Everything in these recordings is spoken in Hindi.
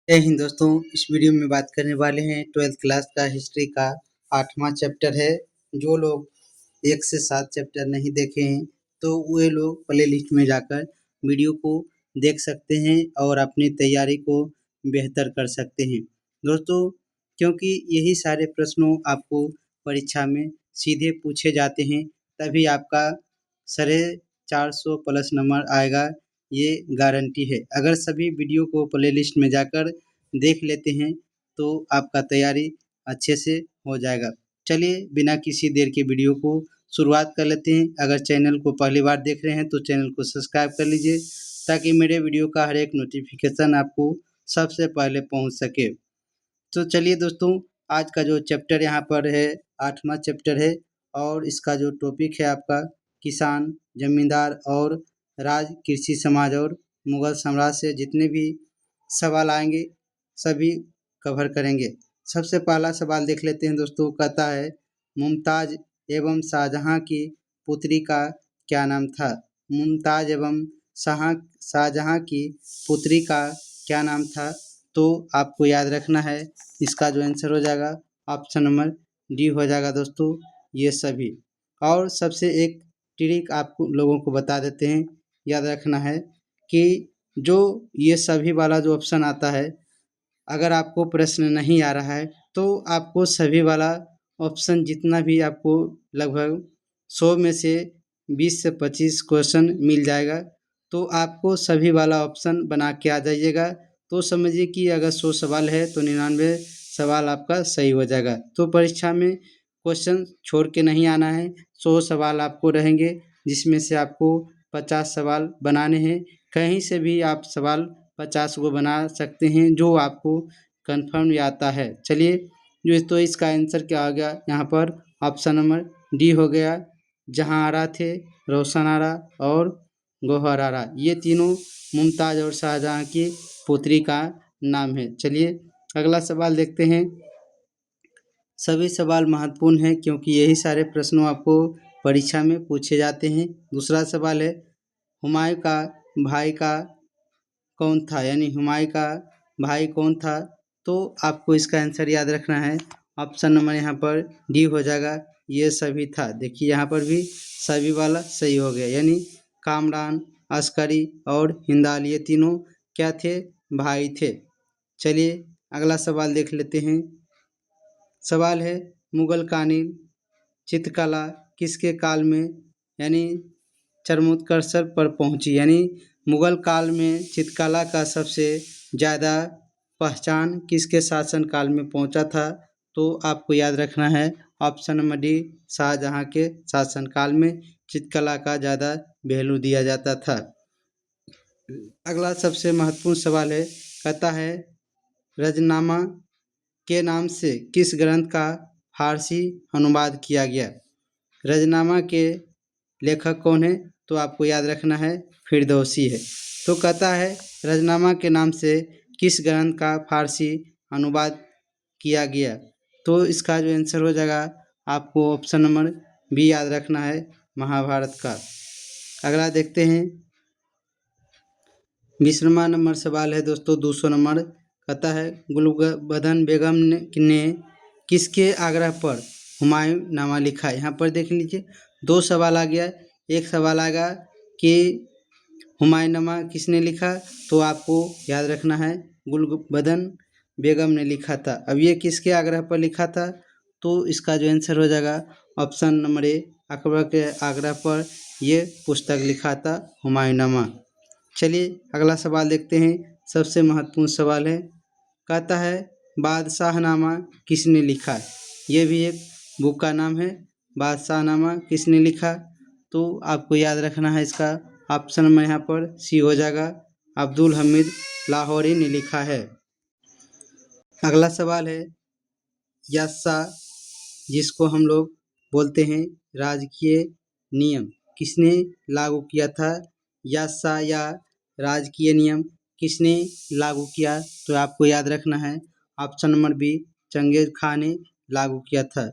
जय हिंद दोस्तों। इस वीडियो में बात करने वाले हैं 12th क्लास का हिस्ट्री का 8वां चैप्टर है। जो लोग 1 से 7 चैप्टर नहीं देखे हैं तो वे लोग प्ले लिस्ट में जाकर वीडियो को देख सकते हैं और अपनी तैयारी को बेहतर कर सकते हैं दोस्तों, क्योंकि यही सारे प्रश्नों आपको परीक्षा में सीधे पूछे जाते हैं, तभी आपका 450 प्लस नंबर आएगा, ये गारंटी है। अगर सभी वीडियो को प्लेलिस्ट में जाकर देख लेते हैं तो आपका तैयारी अच्छे से हो जाएगा। चलिए बिना किसी देर के वीडियो को शुरुआत कर लेते हैं। अगर चैनल को पहली बार देख रहे हैं तो चैनल को सब्सक्राइब कर लीजिए ताकि मेरे वीडियो का हर एक नोटिफिकेशन आपको सबसे पहले पहुंच सके। तो चलिए दोस्तों, आज का जो चैप्टर यहाँ पर है 8वां चैप्टर है और इसका जो टॉपिक है आपका किसान, जमींदार और राज, कृषि समाज और मुगल साम्राज्य से जितने भी सवाल आएंगे सभी कवर करेंगे। सबसे पहला सवाल देख लेते हैं दोस्तों। कहता है मुमताज एवं शाहजहां की पुत्री का क्या नाम था? मुमताज एवं शाहजहां की पुत्री का क्या नाम था? तो आपको याद रखना है, इसका जो आंसर हो जाएगा ऑप्शन नंबर डी हो जाएगा दोस्तों, ये सभी। और सबसे एक ट्रिक आपको लोगों को बता देते हैं, याद रखना है कि जो ये सभी वाला जो ऑप्शन आता है, अगर आपको प्रश्न नहीं आ रहा है तो आपको सभी वाला ऑप्शन जितना भी आपको लगभग 100 में से 20 से 25 क्वेश्चन मिल जाएगा, तो आपको सभी वाला ऑप्शन बना के आ जाइएगा। तो समझिए कि अगर 100 सवाल है तो 99 सवाल आपका सही हो जाएगा। तो परीक्षा में क्वेश्चन छोड़ के नहीं आना है। 100 सवाल आपको रहेंगे जिसमें से आपको 50 सवाल बनाने हैं। कहीं से भी आप सवाल 50 को बना सकते हैं जो आपको कन्फर्म आता है। चलिए, जो तो इसका आंसर क्या आ गया यहाँ पर? ऑप्शन नंबर डी हो गया। जहांआरा थे, रोशनारा और गौहरारा, ये तीनों मुमताज और शाहजहां की पुत्री का नाम है। चलिए अगला सवाल देखते हैं। सभी सवाल महत्वपूर्ण हैं क्योंकि यही सारे प्रश्नों आपको परीक्षा में पूछे जाते हैं। दूसरा सवाल है हुमायूं का भाई का कौन था, यानी हुमायूं का भाई कौन था? तो आपको इसका आंसर याद रखना है। ऑप्शन नंबर यहाँ पर डी हो जाएगा, ये सभी था। देखिए यहाँ पर भी सभी वाला सही हो गया, यानी कामरान, अस्करी और हिंदाल, ये तीनों क्या थे? भाई थे। चलिए अगला सवाल देख लेते हैं। सवाल है मुगल कालीन चित्रकला किसके काल में यानी चरमोत्कर्ष पर पहुंची? यानी मुगल काल में चित्रकला का सबसे ज़्यादा पहचान किसके शासन काल में पहुंचा था? तो आपको याद रखना है ऑप्शन नंबर डी, शाहजहां के शासन काल में चित्रकला का ज़्यादा वैल्यू दिया जाता था। अगला सबसे महत्वपूर्ण सवाल है, कहता है रजनामा के नाम से किस ग्रंथ का फारसी अनुवाद किया गया? रजनामा के लेखक कौन है? तो आपको याद रखना है फिरदौसी है। तो कहता है रजनामा के नाम से किस ग्रंथ का फारसी अनुवाद किया गया? तो इसका जो आंसर हो जाएगा आपको ऑप्शन नंबर बी याद रखना है, महाभारत का। अगला देखते हैं। 20वां नंबर सवाल है दोस्तों, 200 नंबर। कहता है गुलबदन बेगम ने किसके आग्रह पर हुमायूं नामा लिखा? यहाँ पर देख लीजिए, 2 सवाल आ गया। एक सवाल आएगा कि हुमायूं नामा किसने लिखा? तो आपको याद रखना है गुलबदन बेगम ने लिखा था। अब ये किसके आग्रह पर लिखा था? तो इसका जो आंसर हो जाएगा ऑप्शन नंबर ए, अकबर के आग्रह पर ये पुस्तक लिखा था हुमायूं नामा। चलिए अगला सवाल देखते हैं। सबसे महत्वपूर्ण सवाल है, कहता है बादशाहनामा किसने लिखा? ये भी एक बुक का नाम है। बादशाहनामा किसने लिखा? तो आपको याद रखना है, इसका ऑप्शन नंबर यहाँ पर सी हो जाएगा, अब्दुल हमीद लाहौरी ने लिखा है। अगला सवाल है यास्सा, जिसको हम लोग बोलते हैं राजकीय नियम, किसने लागू किया था? यास्सा या राजकीय नियम किसने लागू किया? तो आपको याद रखना है option number B, Genghis Khan ने लागू किया था।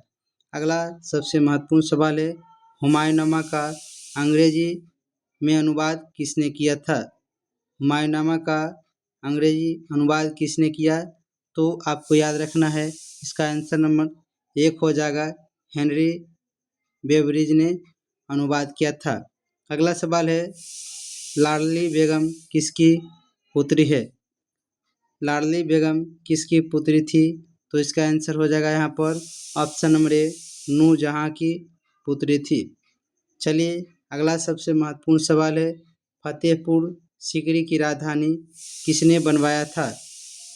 अगला सबसे महत्वपूर्ण सवाल है हुमायूंनामा का अंग्रेजी में अनुवाद किसने किया था? हुमायूंनामा का अंग्रेजी अनुवाद किसने किया? तो आपको याद रखना है इसका आंसर नंबर 1 हो जाएगा, हेनरी बेवरिज ने अनुवाद किया था। अगला सवाल है, लाडली बेगम किसकी पुत्री है? लाडली बेगम किसकी पुत्री थी? तो इसका आंसर हो जाएगा यहाँ पर ऑप्शन नंबर ए, नूरजहां की पुत्री थी। चलिए अगला सबसे महत्वपूर्ण सवाल है, फतेहपुर सीकरी की राजधानी किसने बनवाया था?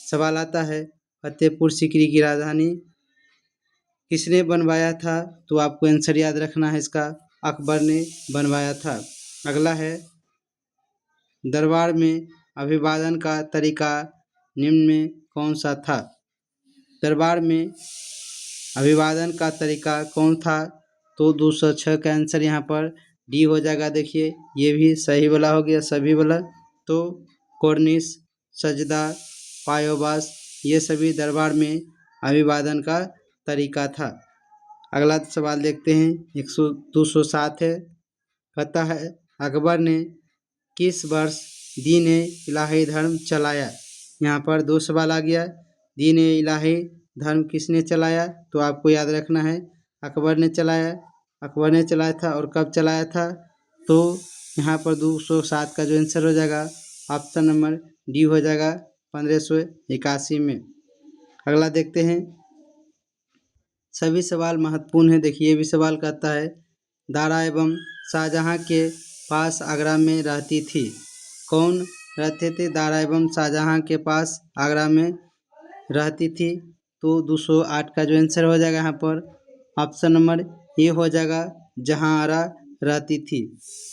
सवाल आता है, फतेहपुर सीकरी की राजधानी किसने बनवाया था? तो आपको आंसर याद रखना है इसका, अकबर ने बनवाया था। अगला है, दरबार में अभिवादन का तरीका निम्न में कौन सा था? दरबार में अभिवादन का तरीका कौन था? तो 206 का आंसर यहाँ पर डी हो जाएगा। देखिए ये भी सही वाला हो गया, सभी वाला। तो कोर्निश, सजदा, पायोबास, ये सभी दरबार में अभिवादन का तरीका था। अगला सवाल देखते हैं, 207 है, कहता है अकबर ने किस वर्ष दीन इलाही धर्म चलाया? यहाँ पर 2 सवाल आ गया, दीन इलाही धर्म किसने चलाया? तो आपको याद रखना है अकबर ने चलाया, अकबर ने चलाया था। और कब चलाया था? तो यहाँ पर 207 का जो आंसर हो जाएगा ऑप्शन नंबर डी हो जाएगा, 1581 में। अगला देखते हैं, सभी सवाल महत्वपूर्ण है। देखिए ये भी सवाल कहता है, दारा एवं शाहजहां के पास आगरा में रहती थी, कौन रहते थे? दारा एवं शाहजहां के पास आगरा में रहती थी। तो 208 का जो आंसर हो जाएगा यहाँ पर ऑप्शन नंबर ए हो जाएगा, जहां आरा रहती थी।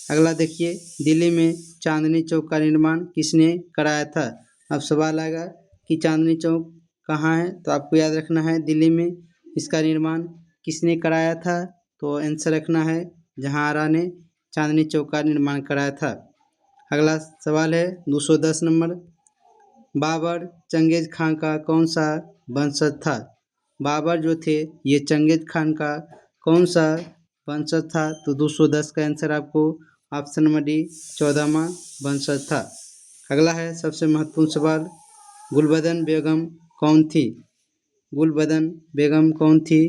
अगला देखिए, दिल्ली में चांदनी चौक का निर्माण किसने कराया था? अब सवाल आएगा कि चांदनी चौक कहाँ है? तो आपको याद रखना है दिल्ली में इसका निर्माण किसने कराया था? तो आंसर रखना है जहां आरा ने चांदनी चौक का निर्माण कराया था। अगला सवाल है 210 नंबर, बाबर चंगेज खान का कौन सा वंशज था? बाबर जो थे ये चंगेज खान का कौन सा वंशज था? तो 210 का आंसर आपको ऑप्शन नंबर डी 14वां वंशज था। अगला है सबसे महत्वपूर्ण सवाल, गुलबदन बेगम कौन थी? गुलबदन बेगम कौन थी?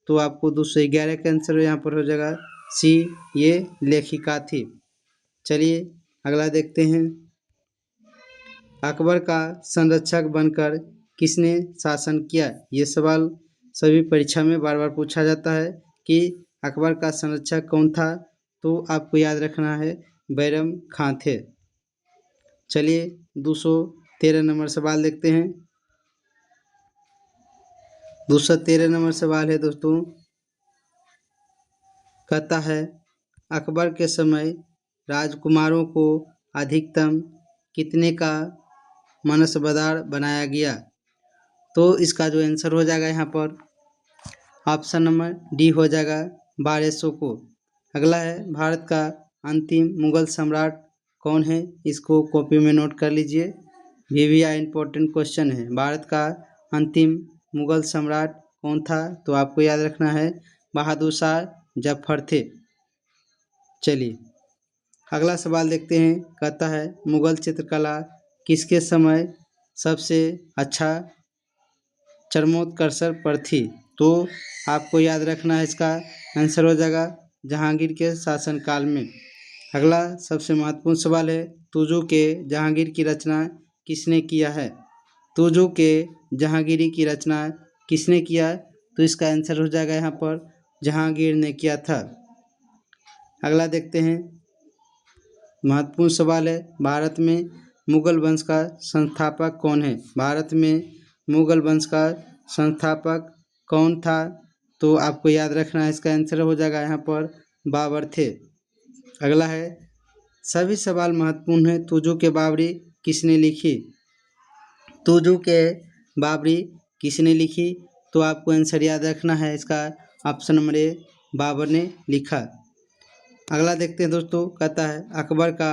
तो आपको 211 का आंसर यहाँ पर हो जाएगा सी, ये लेखिका थी। चलिए अगला देखते हैं, अकबर का संरक्षक बनकर किसने शासन किया? ये सवाल सभी परीक्षा में बार बार पूछा जाता है कि अकबर का संरक्षक कौन था? तो आपको याद रखना है बैरम खां थे। चलिए 213 नंबर सवाल देखते हैं। 213 नंबर सवाल है दोस्तों, कहता है अकबर के समय राजकुमारों को अधिकतम कितने का मनसबदार बनाया गया? तो इसका जो आंसर हो जाएगा यहाँ पर ऑप्शन नंबर डी हो जाएगा 1200 को। अगला है, भारत का अंतिम मुगल सम्राट कौन है? इसको कॉपी में नोट कर लीजिए, VVI इम्पोर्टेंट क्वेश्चन है। भारत का अंतिम मुगल सम्राट कौन था? तो आपको याद रखना है बहादुर शाह जफर थे। चलिए अगला सवाल देखते हैं, कहता है मुगल चित्रकला किसके समय सबसे अच्छा चरमोत्कर्ष पर थी? तो आपको याद रखना है इसका आंसर हो जाएगा जहांगीर के शासनकाल में। अगला सबसे महत्वपूर्ण सवाल है, तुजू के जहांगीर की रचना किसने किया है? तुजू के जहांगीरी की रचना किसने किया? तो इसका आंसर हो जाएगा यहाँ पर जहांगीर ने किया था। अगला देखते हैं, महत्वपूर्ण सवाल है, भारत में मुगल वंश का संस्थापक कौन है? भारत में मुगल वंश का संस्थापक कौन था? तो आपको याद रखना है इसका आंसर हो जाएगा यहाँ पर बाबर थे। अगला है, सभी सवाल महत्वपूर्ण है, तुजू के बाबरी किसने लिखी? तुजू के बाबरी किसने लिखी? तो आपको आंसर याद रखना है इसका ऑप्शन नंबर ए, बाबर ने लिखा। अगला देखते हैं दोस्तों, कहता है अकबर का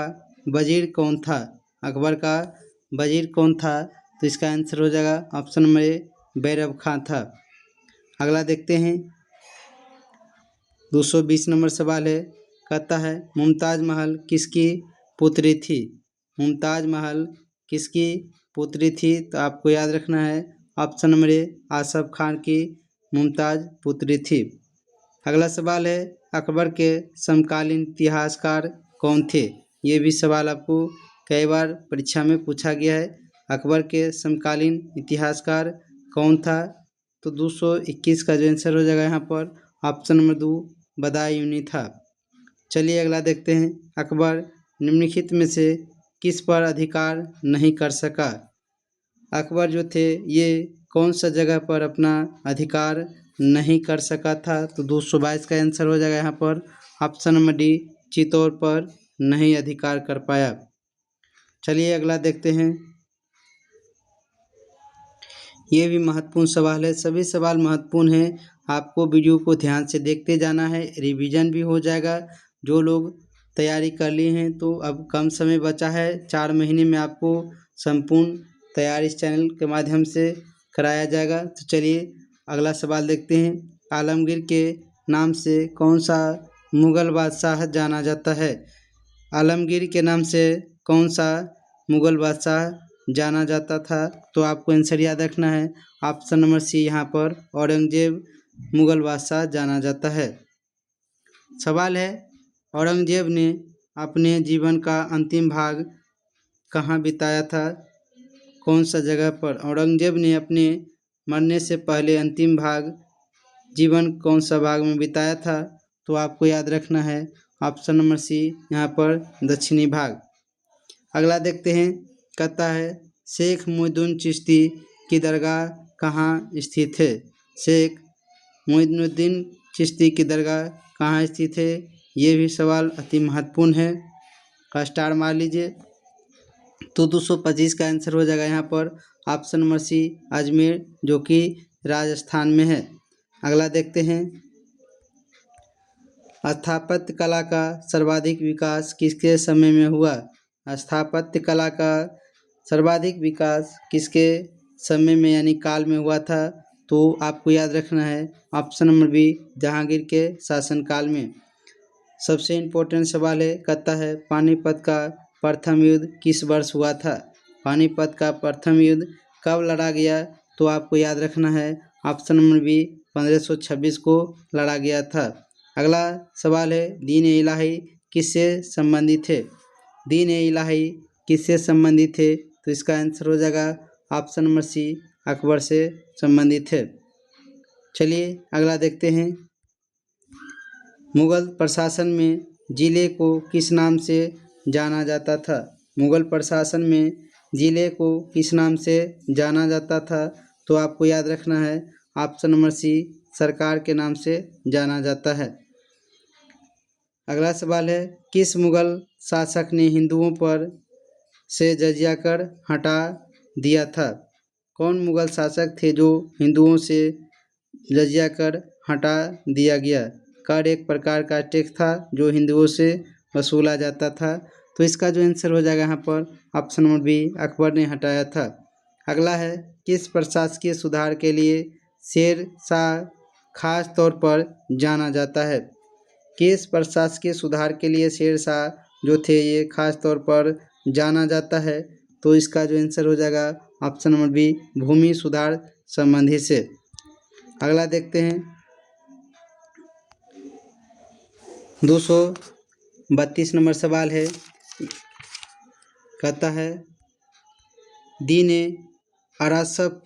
वजीर कौन था? अकबर का वजीर कौन था? तो इसका आंसर हो जाएगा ऑप्शन नंबर ए, बैरब खां था। अगला देखते हैं, 220 नंबर सवाल है, कहता है मुमताज़ महल किसकी पुत्री थी? मुमताज़ महल किसकी पुत्री थी, तो आपको याद रखना है option number A Asaf Khan की मुमताज़ पुत्री थी। अगला सवाल है अकबर के समकालीन इतिहासकार कौन थे? ये भी सवाल आपको कई बार परीक्षा में पूछा गया है। अकबर के समकालीन इतिहासकार कौन था? तो 221 का जो आंसर हो जाएगा यहाँ पर ऑप्शन नंबर 2 बदायूनी था। चलिए अगला देखते हैं अकबर निम्नलिखित में से किस पर अधिकार नहीं कर सका? अकबर जो थे ये कौन सा जगह पर अपना अधिकार नहीं कर सका था? तो 222 का आंसर हो जाएगा यहाँ पर ऑप्शन नंबर डी चित्तौड़ पर नहीं अधिकार कर पाया। चलिए अगला देखते हैं। ये भी महत्वपूर्ण सवाल है, सभी सवाल महत्वपूर्ण हैं। आपको वीडियो को ध्यान से देखते जाना है, रिवीजन भी हो जाएगा। जो लोग तैयारी कर लिए हैं तो अब कम समय बचा है, 4 महीने में आपको संपूर्ण तैयारी इस चैनल के माध्यम से कराया जाएगा। तो चलिए अगला सवाल देखते हैं। आलमगीर के नाम से कौन सा मुग़ल बादशाह जाना जाता है? आलमगीर के नाम से कौन सा मुग़ल बादशाह जाना जाता था? तो आपको आंसर याद रखना है ऑप्शन नंबर सी, यहाँ पर औरंगजेब मुग़ल बादशाह जाना जाता है। सवाल है औरंगजेब ने अपने जीवन का अंतिम भाग कहाँ बिताया था? कौन सा जगह पर औरंगजेब ने अपने मरने से पहले अंतिम भाग जीवन कौन सा भाग में बिताया था? तो आपको याद रखना है ऑप्शन नंबर सी, यहाँ पर दक्षिणी भाग। अगला देखते हैं, कहता है शेख मोइनुद्दीन चिश्ती की दरगाह कहाँ स्थित है? शेख मोइनुद्दीन चिश्ती की दरगाह कहाँ स्थित है? ये भी सवाल अति महत्वपूर्ण है, का स्टार मार लीजिए। तो 225 का आंसर हो जाएगा यहाँ पर ऑप्शन नंबर सी अजमेर, जो कि राजस्थान में है। अगला देखते हैं, स्थापत्य कला का सर्वाधिक विकास किसके समय में हुआ? स्थापत्य कला का सर्वाधिक विकास किसके समय में यानी काल में हुआ था? तो आपको याद रखना है ऑप्शन नंबर बी जहांगीर के शासनकाल में। सबसे इम्पोर्टेंट सवाल है, कहता है पानीपत का प्रथम युद्ध किस वर्ष हुआ था? पानीपत का प्रथम युद्ध कब लड़ा गया? तो आपको याद रखना है ऑप्शन नंबर बी 1526 को लड़ा गया था। अगला सवाल है दीन ए इलाही किससे संबंधित है? दीन ए इलाही किससे संबंधित है? तो इसका आंसर हो जाएगा ऑप्शन नंबर सी अकबर से संबंधित है। चलिए अगला देखते हैं, मुग़ल प्रशासन में ज़िले को किस नाम से जाना जाता था? मुग़ल प्रशासन में ज़िले को किस नाम से जाना जाता था? तो आपको याद रखना है ऑप्शन नंबर सी सरकार के नाम से जाना जाता है। अगला सवाल है किस मुग़ल शासक ने हिंदुओं पर से जजिया कर हटा दिया था? कौन मुग़ल शासक थे जो हिंदुओं से जजिया कर हटा दिया गया? कर एक प्रकार का टैक्स था जो हिंदुओं से वसूला जाता था। तो इसका जो आंसर हो जाएगा यहाँ पर ऑप्शन नंबर बी अकबर ने हटाया था। अगला है किस प्रशासकीय सुधार के लिए शेर शाह खास तौर पर जाना जाता है? किस प्रशासकीय सुधार के लिए शेर शाह जो थे ये खास तौर पर जाना जाता है? तो इसका जो आंसर हो जाएगा ऑप्शन नंबर बी भूमि सुधार संबंधी से। अगला देखते हैं, 232 नंबर सवाल है, कहता है दीन-ए अशरफ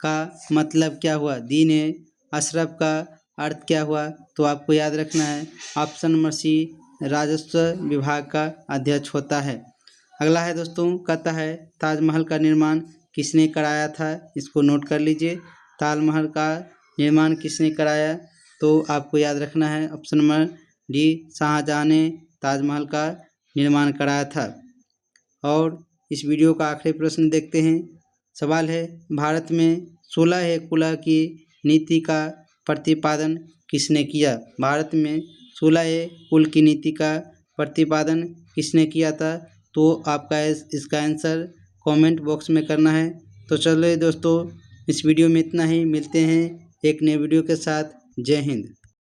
का मतलब क्या हुआ? दीन-ए अशरफ का अर्थ क्या हुआ? तो आपको याद रखना है ऑप्शन नंबर सी राजस्व विभाग का अध्यक्ष होता है। अगला है दोस्तों, कहता है ताजमहल का निर्माण किसने कराया था? इसको नोट कर लीजिए, ताजमहल का निर्माण किसने कराया? तो आपको याद रखना है ऑप्शन नंबर डी शाहजहां ने ताजमहल का निर्माण कराया था। और इस वीडियो का आखिरी प्रश्न देखते हैं। सवाल है भारत में 16 कुल की नीति का प्रतिपादन किसने किया? भारत में 16 कुल की नीति का प्रतिपादन किसने किया था? तो आपका इसका आंसर कमेंट बॉक्स में करना है। तो चलिए दोस्तों, इस वीडियो में इतना ही, मिलते हैं एक नए वीडियो के साथ। जय हिंद।